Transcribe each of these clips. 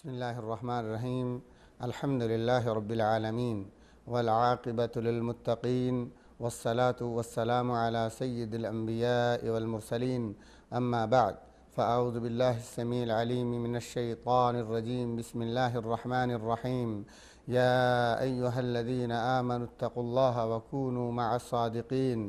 بسم الله الرحمن الرحيم. الحمد لله رب العالمين والعاقبة للمتقين والصلاة والسلام على سيد الأنبياء والمرسلين. أما بعد، فأعوذ بالله السميع العليم من الشيطان الرجيم. بسم الله الرحمن الرحيم. يا أيها الذين آمنوا اتقوا الله وكونوا مع الصادقين.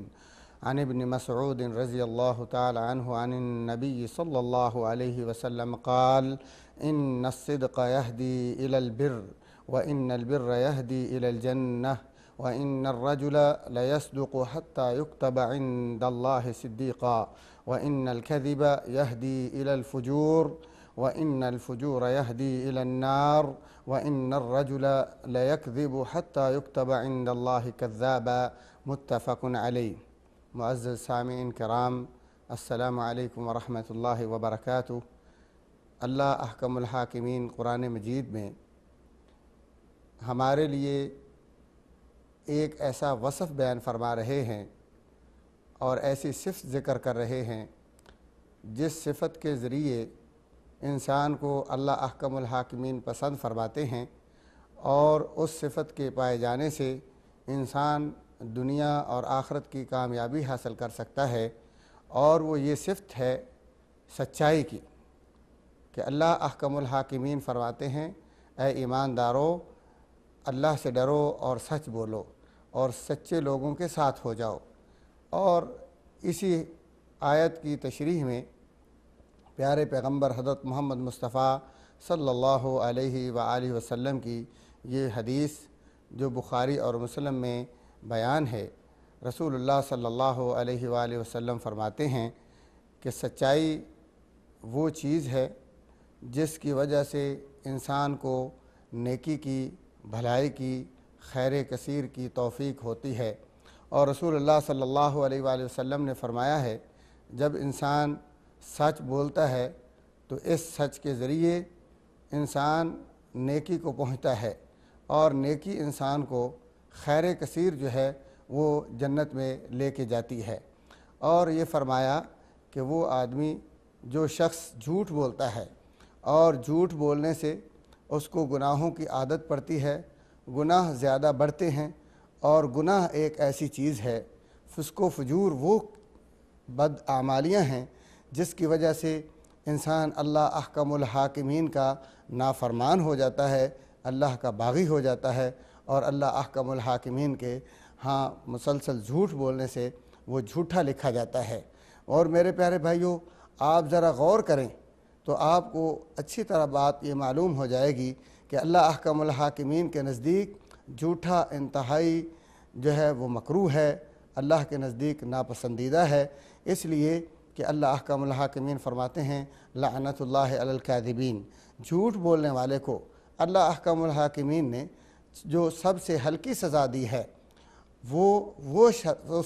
عن ابن مسعود رضي الله تعالى عنه عن النبي صلى الله عليه وسلم قال: إن الصدق يهدي إلى البر، وإن البر يهدي إلى الجنة، وإن الرجل ليصدق حتى يكتب عند الله صديقا، وإن الكذب يهدي إلى الفجور، وإن الفجور يهدي إلى النار، وإن الرجل ليكذب حتى يكتب عند الله كذابا. متفق علیہ. معزز سامعین کرام، السلام علیکم ورحمۃ اللہ وبرکاتہ. اللہ احکم الحاکمین قرآن مجید میں ہمارے لیے ایک ایسا وصف بیان فرما رہے ہیں اور ایسی صفت ذکر کر رہے ہیں جس صفت کے ذریعے انسان کو اللہ احکم الحاکمین پسند فرماتے ہیں، اور اس صفت کے پائے جانے سے انسان دنیا اور آخرت کی کامیابی حاصل کر سکتا ہے. اور وہ یہ صفت ہے سچائی کی، کہ اللہ احکم الحاکمین فرماتے ہیں: اے ایماندارو، اللہ سے ڈرو اور سچ بولو اور سچے لوگوں کے ساتھ ہو جاؤ. اور اسی آیت کی تشریح میں پیارے پیغمبر حضرت محمد مصطفیٰ صلی اللہ علیہ وآلہ وسلم کی یہ حدیث جو بخاری اور مسلم میں بیان ہے، رسول اللہ صلی اللہ علیہ وآلہ وسلم فرماتے ہیں کہ سچائی وہ چیز ہے جس کی وجہ سے انسان کو نیکی کی، بھلائی کی، خیر کثیر کی توفیق ہوتی ہے. اور رسول اللہ صلی اللہ علیہ وآلہ وسلم نے فرمایا ہے، جب انسان سچ بولتا ہے تو اس سچ کے ذریعے انسان نیکی کو پہنچتا ہے، اور نیکی انسان کو خیر کثیر جو ہے وہ جنت میں لے کے جاتی ہے. اور یہ فرمایا کہ وہ آدمی جو شخص جھوٹ بولتا ہے اور جھوٹ بولنے سے اس کو گناہوں کی عادت پڑتی ہے، گناہ زیادہ بڑھتے ہیں. اور گناہ ایک ایسی چیز ہے، فسق و فجور وہ بدعمالیاں ہیں جس کی وجہ سے انسان اللہ احکم الحاکمین کا نافرمان ہو جاتا ہے، اللہ کا باغی ہو جاتا ہے، اور اللہ احکم الحاکمین کے ہاں مسلسل جھوٹ بولنے سے وہ جھوٹا لکھا جاتا ہے. اور میرے پیارے بھائیوں، آپ ذرا غور کریں تو آپ کو اچھی طرح بات یہ معلوم ہو جائے گی کہ اللہ احکم الحاکمین کے نزدیک جھوٹا انتہائی جو ہے وہ مکروہ ہے، اللہ کے نزدیک ناپسندیدہ ہے. اس لیے کہ اللہ احکم الحاکمین فرماتے ہیں: لعنت اللہ علی الکاذبین. جھوٹ بولنے والے کو اللہ احکم الحاکمین نے جو سب سے ہلکی سزا دی ہے، وہ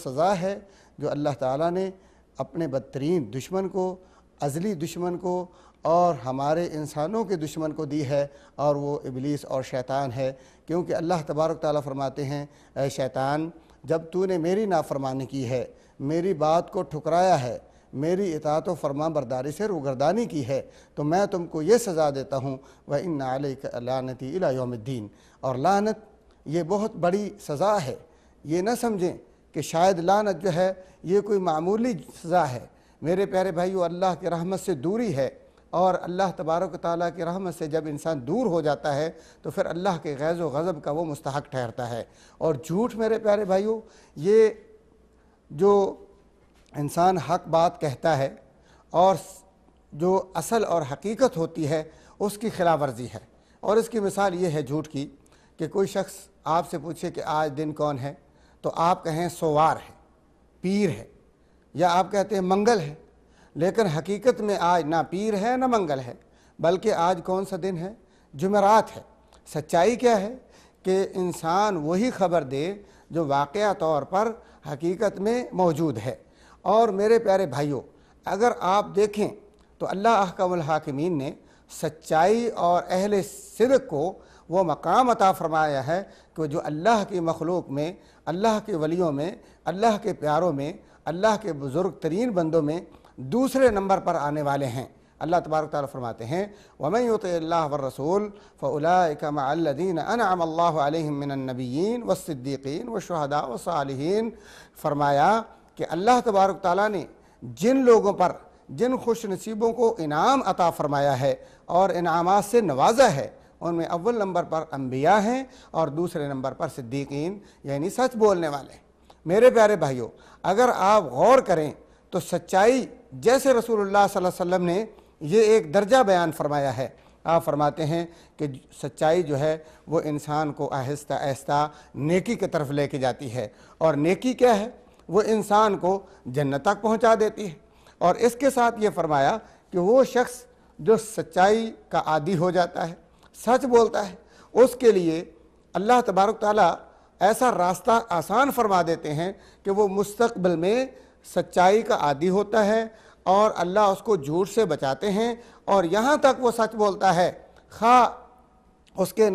سزا ہے جو اللہ تعالیٰ نے اپنے بدترین دشمن کو، ازلی دشمن کو اور ہمارے انسانوں کے دشمن کو دی ہے، اور وہ ابلیس اور شیطان ہے. کیونکہ اللہ تبارک تعالیٰ فرماتے ہیں: اے شیطان، جب تو نے میری نافرمانی کی ہے، میری بات کو ٹھکرایا ہے، میری اطاعت و فرما برداری سے روگردانی کی ہے، تو میں تم کو یہ سزا دیتا ہوں: وَإِنَّ عَلَيْكَ لَعْنَتِي إِلَى يَوْمِ الدِّينِ. اور لعنت یہ بہت بڑی سزا ہے. یہ نہ سمجھیں کہ شاید لعنت جو ہے یہ کوئی معمولی سزا ہے. میرے پیارے بھائیو، اللہ کی رحمت سے دوری ہے، اور اللہ تبارک و تعالیٰ کی رحمت سے جب انسان دور ہو جاتا ہے تو پھر اللہ کے غیظ و غضب کا وہ مستحق ٹھہرتا ہے. اور جھوٹ میرے پیارے بھائیو، یہ جو انسان حق بات کہتا ہے اور جو اصل اور حقیقت ہوتی ہے اس کی خلاف ورزی ہے. اور اس کی مثال یہ ہے جھوٹ کی کہ کوئی شخص آپ سے پوچھے کہ آج دن کون ہے، تو آپ کہیں سوار ہے، پیر ہے، یا آپ کہتے ہیں منگل ہے. لیکن حقیقت میں آج نہ پیر ہے نہ منگل ہے، بلکہ آج کون سا دن ہے؟ جمعرات ہے. سچائی کیا ہے کہ انسان وہی خبر دے جو واقعہ طور پر حقیقت میں موجود ہے. اور میرے پیارے بھائیوں، اگر آپ دیکھیں تو اللہ احکم الحاکمین نے سچائی اور اہل صدق کو وہ مقام عطا فرمایا ہے کہ جو اللہ کی مخلوق میں، اللہ کے ولیوں میں، اللہ کے پیاروں میں، اللہ کے بزرگ ترین بندوں میں دوسرے نمبر پر آنے والے ہیں. اللہ تبارک تعالیٰ فرماتے ہیں وَمَن يُطِعِ اللَّهَ وَالرَّسُولَ فَأُولَٰئِكَ مَعَ الَّذِينَ أَنْعَمَ اللَّهُ عَلَيْهِم مِّنَ النَّبِيِّينَ وَالصِّدِّيقِينَ وَالشُّهَدَاءِ وَالصَّالِحِينَ، فرمایا کہ اللہ تبارک تعالیٰ نے جن لوگوں پر جن خوش نصیبوں کو انعام عطا فرمایا ہے اور انعامات سے نوازا ہے، ان میں اول نمبر پر انبیاء ہیں اور دوسرے نمبر پر صدیقین یعنی سچ بولنے والے ہیں۔ میرے پیارے بھائیوں، اگر آپ غور کریں تو سچائی، جیسے رسول اللہ صلی اللہ علیہ وسلم نے یہ ایک درجہ بیان فرمایا ہے، آپ فرماتے ہیں کہ سچائی جو ہے وہ انسان کو آہستہ آہستہ نیکی کی طرف لے کے جاتی ہے، اور نیکی کیا ہے؟ وہ انسان کو جنت تک پہنچا دیتی ہے۔ اور اس کے ساتھ یہ فرمایا کہ وہ شخص جو سچائی کا عادی ہو جاتا ہے، سچ بولتا ہے، اس کے لیے اللہ تبارک تعالیٰ ایسا راستہ آسان فرما دیتے ہیں کہ وہ مستقبل میں سچائی کا عادی ہوتا ہے، اور اللہ اس کو جھوٹ سے بچاتے ہیں، اور یہاں تک وہ سچ بولتا ہے، خواہ اس کے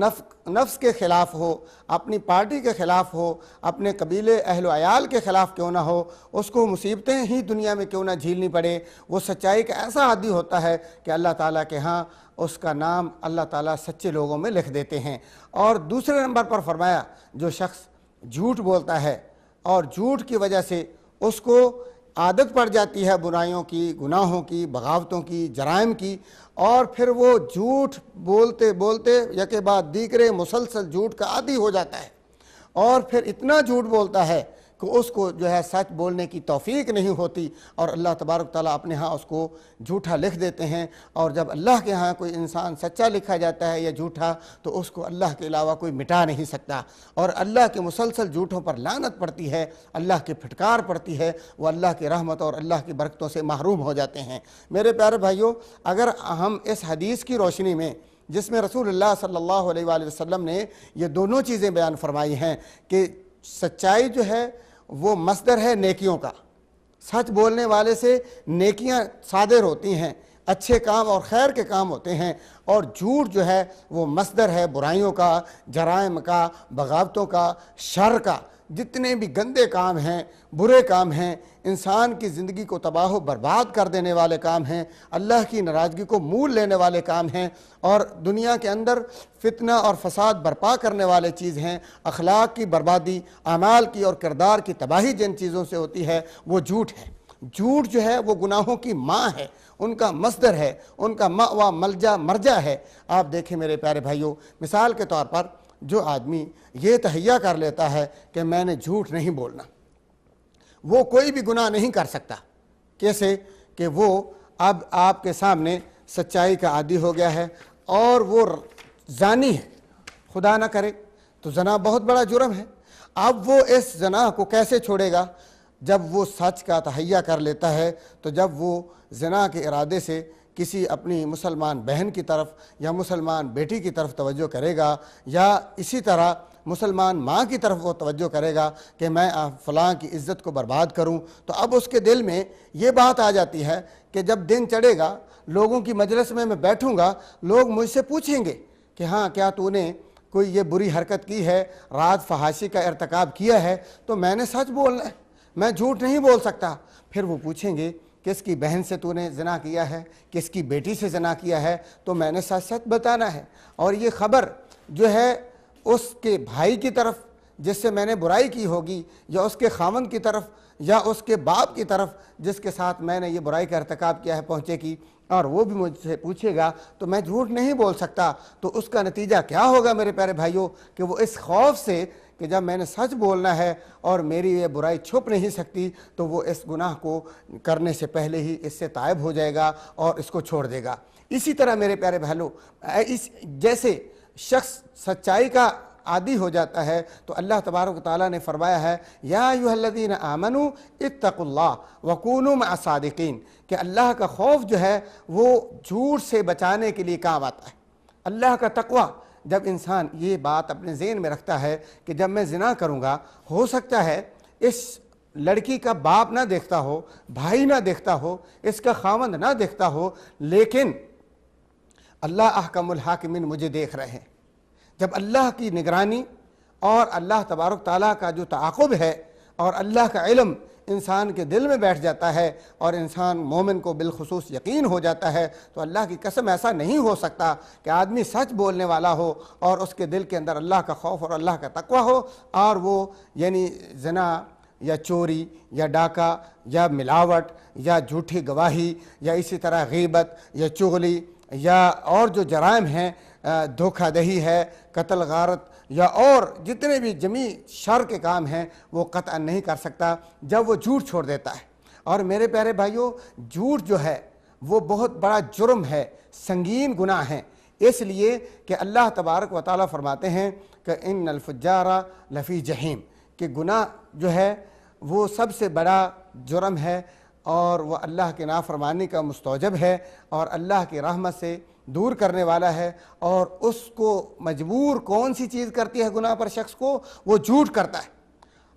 نفس کے خلاف ہو، اپنی پارٹی کے خلاف ہو، اپنے قبیلے اہل و عیال کے خلاف کیوں نہ ہو، اس کو مصیبتیں ہی دنیا میں کیوں نہ جھیلنی پڑے، وہ سچائی کا ایسا عادی ہوتا ہے کہ اللہ تعالیٰ کے ہاں اس کا نام اللہ تعالیٰ سچے لوگوں میں لکھ دیتے ہیں۔ اور دوسرے نمبر پر فرمایا جو شخص جھوٹ بولتا ہے اور جھوٹ کی وجہ سے اس کو عادت پڑ جاتی ہے برائیوں کی، گناہوں کی، بغاوتوں کی، جرائم کی، اور پھر وہ جھوٹ بولتے بولتے یکے بعد دیگرے مسلسل جھوٹ کا عادی ہو جاتا ہے، اور پھر اتنا جھوٹ بولتا ہے کہ اس کو جو ہے سچ بولنے کی توفیق نہیں ہوتی، اور اللہ تبارک تعالیٰ اپنے ہاں اس کو جھوٹا لکھ دیتے ہیں۔ اور جب اللہ کے ہاں کوئی انسان سچا لکھا جاتا ہے یا جھوٹا، تو اس کو اللہ کے علاوہ کوئی مٹا نہیں سکتا، اور اللہ کے مسلسل جھوٹوں پر لعنت پڑتی ہے، اللہ کی پھٹکار پڑتی ہے، وہ اللہ کی رحمت اور اللہ کی برکتوں سے محروم ہو جاتے ہیں۔ میرے پیارے بھائیوں، اگر ہم اس حدیث کی روشنی میں، جس میں رسول اللہ صلی اللہ علیہ وآلہ وسلم نے یہ دونوں چیزیں بیان فرمائی ہیں کہ سچائی جو ہے وہ مصدر ہے نیکیوں کا، سچ بولنے والے سے نیکیاں صادر ہوتی ہیں، اچھے کام اور خیر کے کام ہوتے ہیں، اور جھوٹ جو ہے وہ مصدر ہے برائیوں کا، جرائم کا، بغاوتوں کا، شر کا۔ جتنے بھی گندے کام ہیں، برے کام ہیں، انسان کی زندگی کو تباہ و برباد کر دینے والے کام ہیں، اللہ کی ناراضگی کو مول لینے والے کام ہیں، اور دنیا کے اندر فتنہ اور فساد برپا کرنے والے چیز ہیں، اخلاق کی بربادی، اعمال کی اور کردار کی تباہی جن چیزوں سے ہوتی ہے وہ جھوٹ ہے۔ جھوٹ جو ہے وہ گناہوں کی ماں ہے، ان کا مصدر ہے، ان کا مأویٰ ملجا مرجع ہے۔ آپ دیکھیں میرے پیارے بھائیوں، مثال کے طور پر جو آدمی یہ تہیہ کر لیتا ہے کہ میں نے جھوٹ نہیں بولنا، وہ کوئی بھی گناہ نہیں کر سکتا۔ کیسے کہ وہ اب آپ کے سامنے سچائی کا عادی ہو گیا ہے اور وہ زانی ہے، خدا نہ کرے تو زنا بہت بڑا جرم ہے۔ اب وہ اس زنا کو کیسے چھوڑے گا؟ جب وہ سچ کا تہیہ کر لیتا ہے، تو جب وہ زنا کے ارادے سے کسی اپنی مسلمان بہن کی طرف یا مسلمان بیٹی کی طرف توجہ کرے گا، یا اسی طرح مسلمان ماں کی طرف وہ توجہ کرے گا کہ میں فلاں کی عزت کو برباد کروں، تو اب اس کے دل میں یہ بات آ جاتی ہے کہ جب دن چڑھے گا، لوگوں کی مجلس میں بيٹھوں گا، لوگ مجھ سے پوچھیں گے کہ ہاں کیا تو نے کوئی یہ بری حرکت کی ہے، رات فحاشی کا ارتکاب کیا ہے؟ تو میں نے سچ بولنا ہے، میں جھوٹ نہیں بول سکتا۔ پھر وہ پوچھیں گے کس کی بہن سے تو نے زنا کیا ہے، کس کی بیٹی سے زنا کیا ہے؟ تو میں نے سچ سچ بتانا ہے، اور یہ خبر جو ہے اس کے بھائی کی طرف جس سے میں نے برائی کی ہوگی، یا اس کے خاوند کی طرف، یا اس کے باپ کی طرف جس کے ساتھ میں نے یہ برائی کا ارتکاب کیا ہے پہنچے گی، اور وہ بھی مجھ سے پوچھے گا، تو میں جھوٹ نہیں بول سکتا۔ تو اس کا نتیجہ کیا ہوگا میرے پیارے بھائیوں کہ وہ اس خوف سے کہ جب میں نے سچ بولنا ہے اور میری یہ برائی چھپ نہیں سکتی، تو وہ اس گناہ کو کرنے سے پہلے ہی اس سے تائب ہو جائے گا اور اس کو چھوڑ دے گا۔ اسی طرح میرے پیارے بھائیوں، جیسے شخص سچائی کا عادی ہو جاتا ہے، تو اللہ تبارک و تعالیٰ نے فرمایا ہے یا ایھا الذین آمنوا اتقوا اللہ وکونوا مع الصادقین، کہ اللہ کا خوف جو ہے وہ جھوٹ سے بچانے کے لیے کام آتا ہے۔ اللہ کا تقوی، جب انسان یہ بات اپنے ذہن میں رکھتا ہے کہ جب میں زنا کروں گا، ہو سکتا ہے اس لڑکی کا باپ نہ دیکھتا ہو، بھائی نہ دیکھتا ہو، اس کا خاوند نہ دیکھتا ہو، لیکن اللہ احکم الحاکمین مجھے دیکھ رہے ہیں۔ جب اللہ کی نگرانی اور اللہ تبارک تعالیٰ کا جو تعاقب ہے اور اللہ کا علم انسان کے دل میں بیٹھ جاتا ہے اور انسان مومن کو بالخصوص یقین ہو جاتا ہے، تو اللہ کی قسم ایسا نہیں ہو سکتا کہ آدمی سچ بولنے والا ہو اور اس کے دل کے اندر اللہ کا خوف اور اللہ کا تقوی ہو، اور وہ یعنی زنا یا چوری یا ڈاکہ یا ملاوٹ یا جھوٹی گواہی یا اسی طرح غیبت یا چغلی یا اور جو جرائم ہیں، دھوکہ دہی ہے، قتل غارت یا اور جتنے بھی جمی شر کے کام ہیں، وہ قطعا نہیں کر سکتا جب وہ جھوٹ چھوڑ دیتا ہے۔ اور میرے پیارے بھائیوں، جھوٹ جو ہے وہ بہت بڑا جرم ہے، سنگین گناہ ہے، اس لیے کہ اللہ تبارک و تعالیٰ فرماتے ہیں کہ ان الفجار لفی جہیم، کہ گناہ جو ہے وہ سب سے بڑا جرم ہے اور وہ اللہ کے نافرمانی کا مستوجب ہے اور اللہ کی رحمت سے دور کرنے والا ہے۔ اور اس کو مجبور کون سی چیز کرتی ہے گناہ پر شخص کو؟ وہ جھوٹ کرتا ہے۔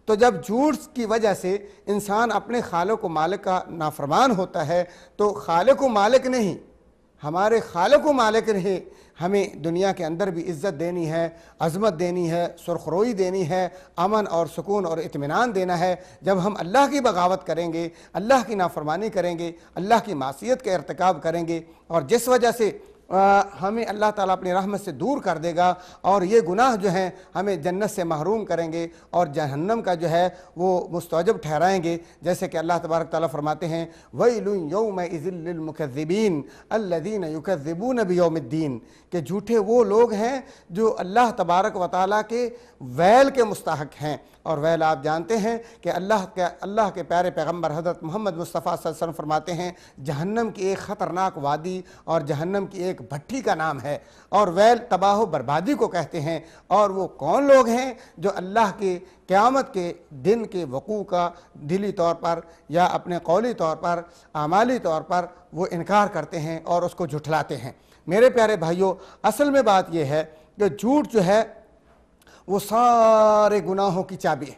تو جب جھوٹ کی وجہ سے انسان اپنے خالق و مالک کا نافرمان ہوتا ہے، تو خالق و مالک نہیں، ہمارے خالق و مالک نے ہمیں دنیا کے اندر بھی عزت دینی ہے، عظمت دینی ہے، سرخروئی دینی ہے، امن اور سکون اور اطمینان دینا ہے۔ جب ہم اللہ کی بغاوت کریں گے، اللہ کی نافرمانی کریں گے، اللہ کی معصیت کا ارتکاب کریں گے، اور جس وجہ سے ہمیں اللہ تعالیٰ اپنی رحمت سے دور کر دے گا، اور یہ گناہ جو ہیں ہمیں جنت سے محروم کریں گے اور جہنم کا جو ہے وہ مستوجب ٹھہرائیں گے، جیسے کہ اللہ تبارک تعالیٰ فرماتے ہیں وَيْلٌ يَوْمَئِذٍ لِّلْمُكَذِّبِينَ الَّذِينَ يُكَذِّبُونَ بِيَوْمِ الدِّينِ، کہ جھوٹے وہ لوگ ہیں جو اللہ تبارک و تعالیٰ کے ویل کے مستحق ہیں۔ اور ویل آپ جانتے ہیں کہ اللہ کے پیارے پیغمبر حضرت محمد مصطفیٰ صلی اللہ علیہ وسلم فرماتے ہیں جہنم کی ایک خطرناک وادی اور جہنم کی ایک بھٹی کا نام ہے، اور ویل تباہ و بربادی کو کہتے ہیں۔ اور وہ کون لوگ ہیں؟ جو اللہ کے قیامت کے دن کے وقوع کا دلی طور پر یا اپنے قولی طور پر، اعمالی طور پر وہ انکار کرتے ہیں اور اس کو جھٹلاتے ہیں۔ میرے پیارے بھائیوں، اصل میں بات یہ ہے کہ جھوٹ جو ہے وہ سارے گناہوں کی چابی ہے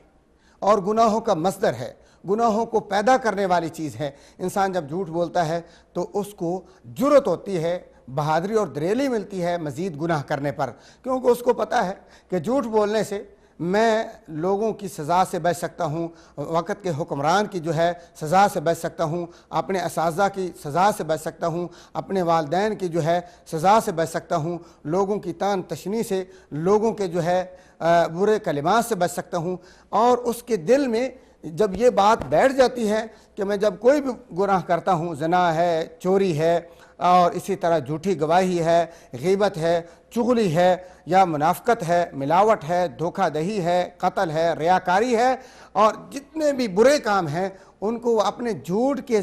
اور گناہوں کا مصدر ہے، گناہوں کو پیدا کرنے والی چیز ہے۔ انسان جب جھوٹ بولتا ہے تو اس کو جرأت ہوتی ہے، بہادری اور دلیری ملتی ہے مزید گناہ کرنے پر، کیونکہ اس کو پتہ ہے کہ جھوٹ بولنے سے میں لوگوں کی سزا سے بچ سکتا ہوں، وقت کے حکمران کی جو ہے سزا سے بچ سکتا ہوں، اپنے اساتذہ کی سزا سے بچ سکتا ہوں، اپنے والدین کی جو ہے سزا سے بچ سکتا ہوں، لوگوں کی تان تشنی سے، لوگوں کے جو ہے برے کلمات سے بچ سکتا ہوں۔ اور اس کے دل میں جب یہ بات بیٹھ جاتی ہے کہ میں جب کوئی بھی گناہ کرتا ہوں، زنا ہے، چوری ہے، اور اسی طرح جھوٹی گواہی ہے، غیبت ہے، چغلی ہے، یا منافقت ہے، ملاوٹ ہے، دھوکہ دہی ہے، قتل ہے، ریاکاری ہے، اور جتنے بھی برے کام ہیں ان کو وہ اپنے جھوٹ کے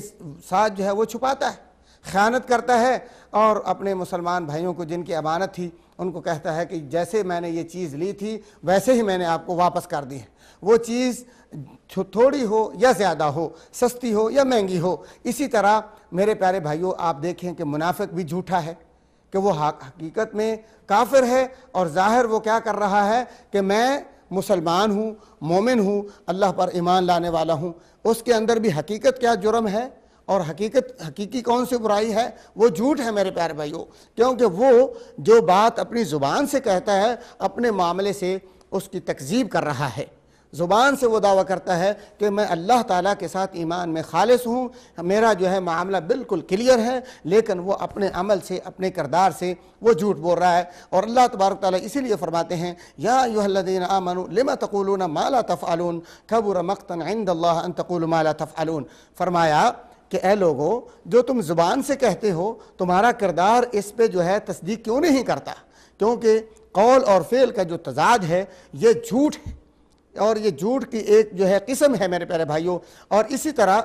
ساتھ جو ہے وہ چھپاتا ہے، خیانت کرتا ہے، اور اپنے مسلمان بھائیوں کو جن کی امانت تھی ان کو کہتا ہے کہ جیسے میں نے یہ چیز لی تھی ویسے ہی میں نے آپ کو واپس کر دی ہے، وہ چیز تھوڑی ہو یا زیادہ ہو، سستی ہو یا مہنگی ہو۔ اسی طرح میرے پیارے بھائیوں، آپ دیکھیں کہ منافق بھی جھوٹا ہے، کہ وہ حقیقت میں کافر ہے اور ظاہر وہ کیا کر رہا ہے کہ میں مسلمان ہوں، مومن ہوں، اللہ پر ایمان لانے والا ہوں۔ اس کے اندر بھی حقیقت کیا جرم ہے اور حقیقی کون سی برائی ہے؟ وہ جھوٹ ہے میرے پیارے بھائیوں، کیونکہ وہ جو بات اپنی زبان سے کہتا ہے اپنے معاملے سے اس کی تکذیب کر رہا ہے۔ زبان سے وہ دعویٰ کرتا ہے کہ میں اللہ تعالیٰ کے ساتھ ایمان میں خالص ہوں، میرا جو ہے معاملہ بالکل کلیئر ہے، لیکن وہ اپنے عمل سے، اپنے کردار سے وہ جھوٹ بول رہا ہے۔ اور اللہ تبارک تعالیٰ اسی لیے فرماتے ہیں یا ایھا الذین آمنوا لم تقولون ما لا تفعلون کبر مقتا عند اللہ ان تقولوا ما لا تفعلون، فرمایا کہ اے لوگو، جو تم زبان سے کہتے ہو تمہارا کردار اس پہ جو ہے تصدیق کیوں نہیں کرتا؟ کیونکہ قول اور فعل کا جو تضاد ہے یہ جھوٹ ہے، اور یہ جھوٹ کی ایک جو ہے قسم ہے میرے پیارے بھائیوں۔ اور اسی طرح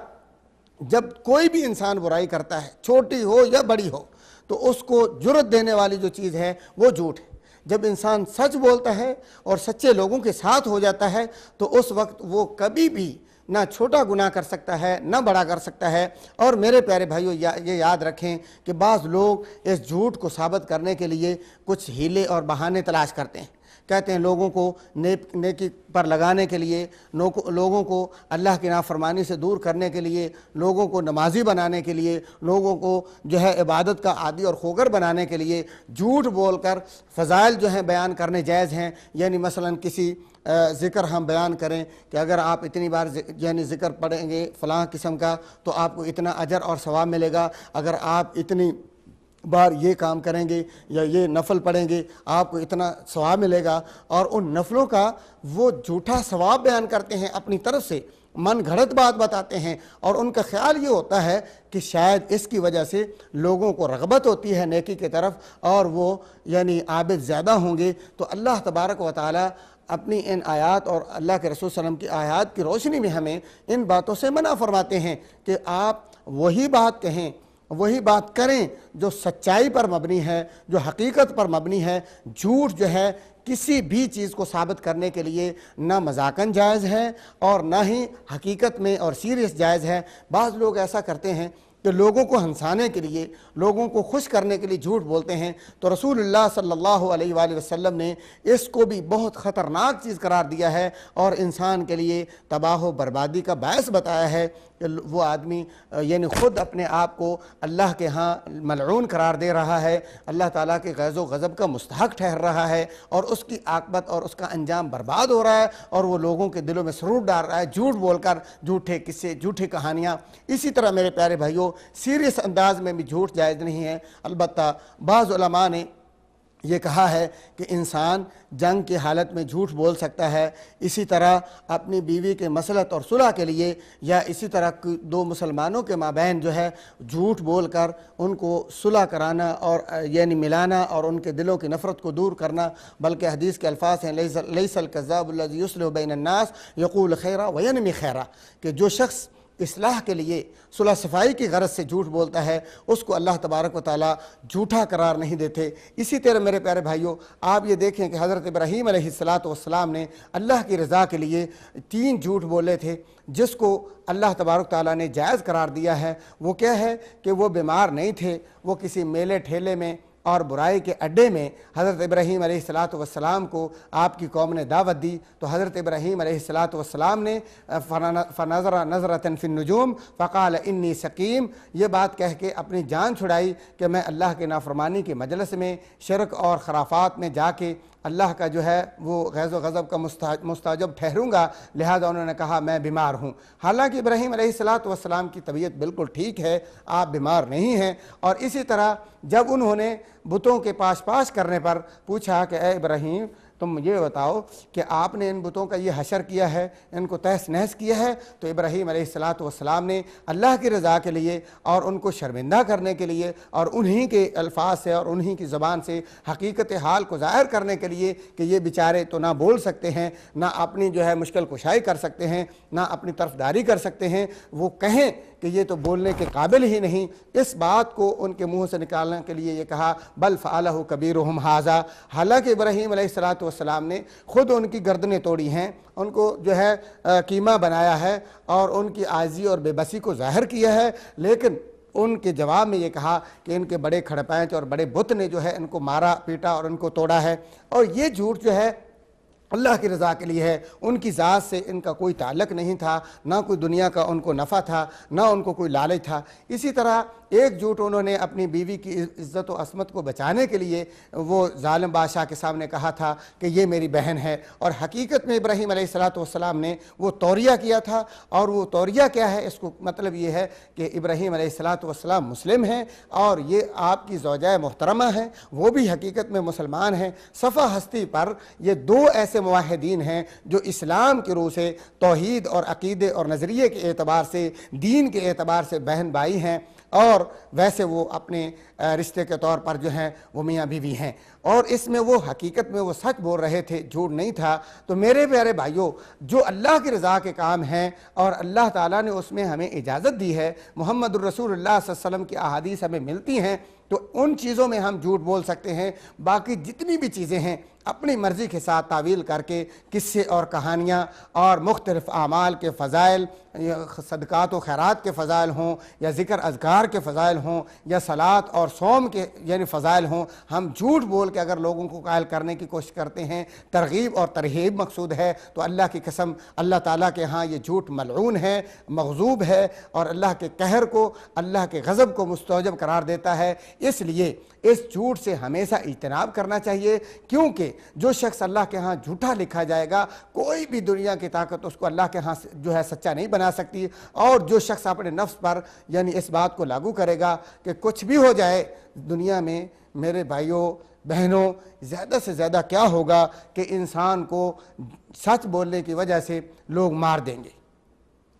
جب کوئی بھی انسان برائی کرتا ہے، چھوٹی ہو یا بڑی ہو، تو اس کو جرأت دینے والی جو چیز ہے وہ جھوٹ ہے۔ جب انسان سچ بولتا ہے اور سچے لوگوں کے ساتھ ہو جاتا ہے تو اس وقت وہ کبھی بھی نہ چھوٹا گناہ کر سکتا ہے نہ بڑا کر سکتا ہے۔ اور میرے پیارے بھائیوں، یہ یاد رکھیں کہ بعض لوگ اس جھوٹ کو ثابت کرنے کے لیے کچھ ہیلے اور بہانے تلاش کرتے ہیں، کہتے ہیں لوگوں کو نیکی پر لگانے کے لیے، لوگوں کو اللہ کی نافرمانی سے دور کرنے کے لیے، لوگوں کو نمازی بنانے کے لیے، لوگوں کو جو ہے عبادت کا عادی اور خوگر بنانے کے لیے جھوٹ بول کر فضائل جو ہیں بیان کرنے جائز ہیں۔ یعنی مثلا کسی ذکر ہم بیان کریں کہ اگر آپ اتنی بار یعنی ذکر پڑھیں گے فلاں قسم کا تو آپ کو اتنا اجر اور ثواب ملے گا، اگر آپ اتنی بار یہ کام کریں گے یا یہ نفل پڑھیں گے آپ کو اتنا ثواب ملے گا، اور ان نفلوں کا وہ جھوٹا ثواب بیان کرتے ہیں، اپنی طرف سے من گھڑت بات بتاتے ہیں، اور ان کا خیال یہ ہوتا ہے کہ شاید اس کی وجہ سے لوگوں کو رغبت ہوتی ہے نیکی کی طرف اور وہ یعنی عابد زیادہ ہوں گے۔ تو اللہ تبارک و تعالی اپنی ان آیات اور اللہ کے رسول صلی اللہ علیہ وسلم کی آیات کی روشنی میں ہمیں ان باتوں سے منع فرماتے ہیں کہ آپ وہی بات کہیں، وہی بات کریں جو سچائی پر مبنی ہے، جو حقیقت پر مبنی ہے۔ جھوٹ جو ہے کسی بھی چیز کو ثابت کرنے کے لیے نہ مذاقاً جائز ہے اور نہ ہی حقیقت میں اور سیریس جائز ہے۔ بعض لوگ ایسا کرتے ہیں کہ لوگوں کو ہنسانے کے لیے، لوگوں کو خوش کرنے کے لیے جھوٹ بولتے ہیں، تو رسول اللہ صلی اللہ علیہ وآلہ وسلم نے اس کو بھی بہت خطرناک چیز قرار دیا ہے اور انسان کے لیے تباہ و بربادی کا باعث بتایا ہے کہ وہ آدمی یعنی خود اپنے آپ کو اللہ کے ہاں ملعون قرار دے رہا ہے، اللہ تعالیٰ کے غیظ و غضب کا مستحق ٹھہر رہا ہے، اور اس کی عاقبت اور اس کا انجام برباد ہو رہا ہے، اور وہ لوگوں کے دلوں میں سرور ڈال رہا ہے جھوٹ بول کر، جھوٹے قصے، جھوٹی کہانیاں۔ اسی طرح میرے پیارے بھائیوں سیریس انداز میں بھی جھوٹ جائز نہیں ہے۔ البتہ بعض علماء نے یہ کہا ہے کہ انسان جنگ کی حالت میں جھوٹ بول سکتا ہے، اسی طرح اپنی بیوی کے مصلحت اور صلح کے لیے، یا اسی طرح دو مسلمانوں کے مابین جو ہے جھوٹ بول کر ان کو صلح کرانا اور یعنی ملانا اور ان کے دلوں کی نفرت کو دور کرنا۔ بلکہ حدیث کے الفاظ ہیں لیس الکذاب الذی یصلح بین الناس یقول خیرا وینمی خیرا، کہ جو شخص اصلاح کے لیے صلح صفائی کی غرض سے جھوٹ بولتا ہے اس کو اللہ تبارک و تعالیٰ جھوٹا قرار نہیں دیتے۔ اسی طرح میرے پیارے بھائیوں آپ یہ دیکھیں کہ حضرت ابراہیم علیہ السلام نے اللہ کی رضا کے لیے 3 جھوٹ بولے تھے، جس کو اللہ تبارک تعالیٰ نے جائز قرار دیا ہے۔ وہ کیا ہے کہ وہ بیمار نہیں تھے، وہ کسی میلے ٹھیلے میں اور برائی کے اڈے میں حضرت ابراہیم علیہ السلام کو آپ کی قوم نے دعوت دی، تو حضرت ابراہیم علیہ السلام نے فنظر نظرۃ فی النجوم فقال انی سقیم، یہ بات کہہ کے اپنی جان چھڑائی کہ میں اللہ کے نافرمانی کے مجلس میں شرک اور خرافات میں جا کے اللہ کا جو ہے وہ غیظ و غضب کا مستوجب ٹھہروں گا، لہذا انہوں نے کہا میں بیمار ہوں۔ حالانکہ ابراہیم علیہ السلام کی طبیعت بالکل ٹھیک ہے، آپ بیمار نہیں ہیں۔ اور اسی طرح جب انہوں نے بتوں کے پاش کرنے پر پوچھا کہ اے ابراہیم تم یہ بتاؤ کہ آپ نے ان بتوں کا یہ حشر کیا ہے، ان کو تہس نہس کیا ہے، تو ابراہیم علیہ السلام نے اللہ کی رضا کے لیے اور ان کو شرمندہ کرنے کے لیے اور انہی کے الفاظ سے اور انہی کی زبان سے حقیقت حال کو ظاہر کرنے کے لیے کہ یہ بیچارے تو نہ بول سکتے ہیں، نہ اپنی جو ہے مشکل کشائی کر سکتے ہیں، نہ اپنی طرفداری کر سکتے ہیں، وہ کہیں کہ یہ تو بولنے کے قابل ہی نہیں، اس بات کو ان کے منہ سے نکالنے کے لیے یہ کہا بل فعلہ کبیرہم ھذا۔ حالانکہ ابراہیم علیہ السلام نے خود ان کی گردنیں توڑی ہیں، ان کو جو ہے کیما بنایا ہے اور ان کی عاجزی اور بے بسی کو ظاہر کیا ہے، لیکن ان کے جواب میں یہ کہا کہ ان کے بڑے کھڑپینچ اور بڑے بت نے جو ہے ان کو مارا پیٹا اور ان کو توڑا ہے۔ اور یہ جھوٹ جو ہے اللہ کی رضا کے لیے ہے، ان کی ذات سے ان کا کوئی تعلق نہیں تھا، نہ کوئی دنیا کا ان کو نفع تھا، نہ ان کو کوئی لالچ تھا۔ اسی طرح ایک جھوٹ انہوں نے اپنی بیوی کی عزت و عصمت کو بچانے کے لیے وہ ظالم بادشاہ کے سامنے کہا تھا کہ یہ میری بہن ہے، اور حقیقت میں ابراہیم علیہ السلام نے وہ توریہ کیا تھا۔ اور وہ توریہ کیا ہے، اس کو مطلب یہ ہے کہ ابراہیم علیہ السلام مسلم ہیں اور یہ آپ کی زوجہ محترمہ ہیں، وہ بھی حقیقت میں مسلمان ہیں۔ صفحہ ہستی پر یہ 2 ایسے موحدین ہیں جو اسلام کی روح سے توحید اور عقیدے اور نظریے کے اعتبار سے، دین کے اعتبار سے بہن بھائی ہیں، اور ویسے وہ اپنے رشتے کے طور پر جو ہیں وہ میاں بیوی ہیں، اور اس میں وہ حقیقت میں وہ سچ بول رہے تھے، جھوٹ نہیں تھا۔ تو میرے پیارے بھائیوں جو اللہ کی رضا کے کام ہیں اور اللہ تعالیٰ نے اس میں ہمیں اجازت دی ہے، محمد الرسول اللہ صلی اللہ علیہ وسلم کی احادیث ہمیں ملتی ہیں، تو ان چیزوں میں ہم جھوٹ بول سکتے ہیں۔ باقی جتنی بھی چیزیں ہیں اپنی مرضی کے ساتھ تعویل کر کے قصے اور کہانیاں اور مختلف اعمال کے فضائل، صدقات و خیرات کے فضائل ہوں یا ذکر اذکار کے فضائل ہوں یا صلات اور صوم کے یعنی فضائل ہوں، ہم جھوٹ بول کے اگر لوگوں کو قائل کرنے کی کوشش کرتے ہیں، ترغیب اور ترہیب مقصود ہے، تو اللہ کی قسم اللہ تعالیٰ کے ہاں یہ جھوٹ ملعون ہے، مغضوب ہے، اور اللہ کے قہر کو، اللہ کے غضب کو مستوجب قرار دیتا ہے۔ اس لیے اس جھوٹ سے ہمیشہ اجتناب کرنا چاہیے، کیونکہ جو شخص اللہ کے ہاں جھوٹا لکھا جائے گا، کوئی بھی دنیا کی طاقت اس کو اللہ کے ہاں جو ہے سچا نہیں بنا سکتی۔ اور جو شخص اپنے نفس پر یعنی اس بات کو لاگو کرے گا کہ کچھ بھی ہو جائے دنیا میں، میرے بھائیوں بہنوں، زیادہ سے زیادہ کیا ہوگا کہ انسان کو سچ بولنے کی وجہ سے لوگ مار دیں گے،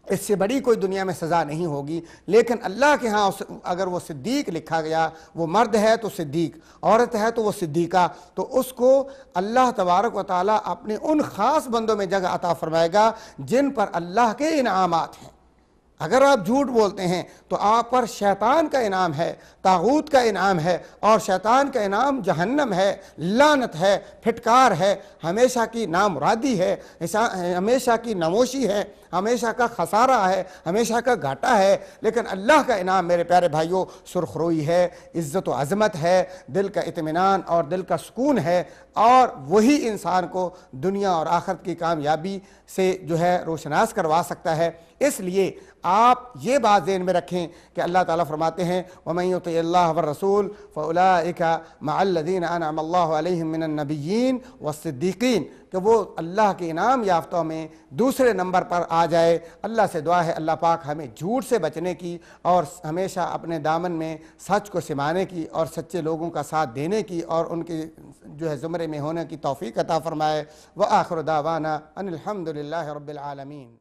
اس سے بڑی کوئی دنیا میں سزا نہیں ہوگی۔ لیکن اللہ کے ہاں اگر وہ صدیق لکھا گیا، وہ مرد ہے تو صدیق، عورت ہے تو وہ صدیقہ، تو اس کو اللہ تبارک و تعالیٰ اپنے ان خاص بندوں میں جگہ عطا فرمائے گا جن پر اللہ کے انعامات ہیں۔ اگر آپ جھوٹ بولتے ہیں تو آپ پر شیطان کا انعام ہے، طاغوت کا انعام ہے، اور شیطان کا انعام جہنم ہے، لعنت ہے، پھٹکار ہے، ہمیشہ کی نامرادی ہے، ہمیشہ کی نموشی ہے، ہمیشہ کا خسارہ ہے، ہمیشہ کا گھاٹا ہے۔ لیکن اللہ کا انعام میرے پیارے بھائیوں سرخروئی ہے، عزت و عظمت ہے، دل کا اطمینان اور دل کا سکون ہے، اور وہی انسان کو دنیا اور آخرت کی کامیابی سے جو ہے روشناس کروا سکتا ہے۔ اس لیے آپ یہ بات ذہن میں رکھیں کہ اللہ تعالیٰ فرماتے ہیں وَمَن يُطِعِ اللَّهَ وَالرَّسُولَ فَأُولَٰئِكَ مَعَ الَّذِينَ أَنْعَمَ اللَّهُ عَلَيْهِم مِّنَ النَّبِيِّينَ وَالصِّدِّيقِينَ، کہ وہ اللہ کے انعام یافتوں میں دوسرے نمبر پر آ جائے۔ اللہ سے دعا ہے اللہ پاک ہمیں جھوٹ سے بچنے کی اور ہمیشہ اپنے دامن میں سچ کو سمانے کی اور سچے لوگوں کا ساتھ دینے کی اور ان کے جو ہے زمرے میں ہونے کی توفیق عطا فرمائے۔ وآخر دعوانا ان الحمد للہ رب العالمین۔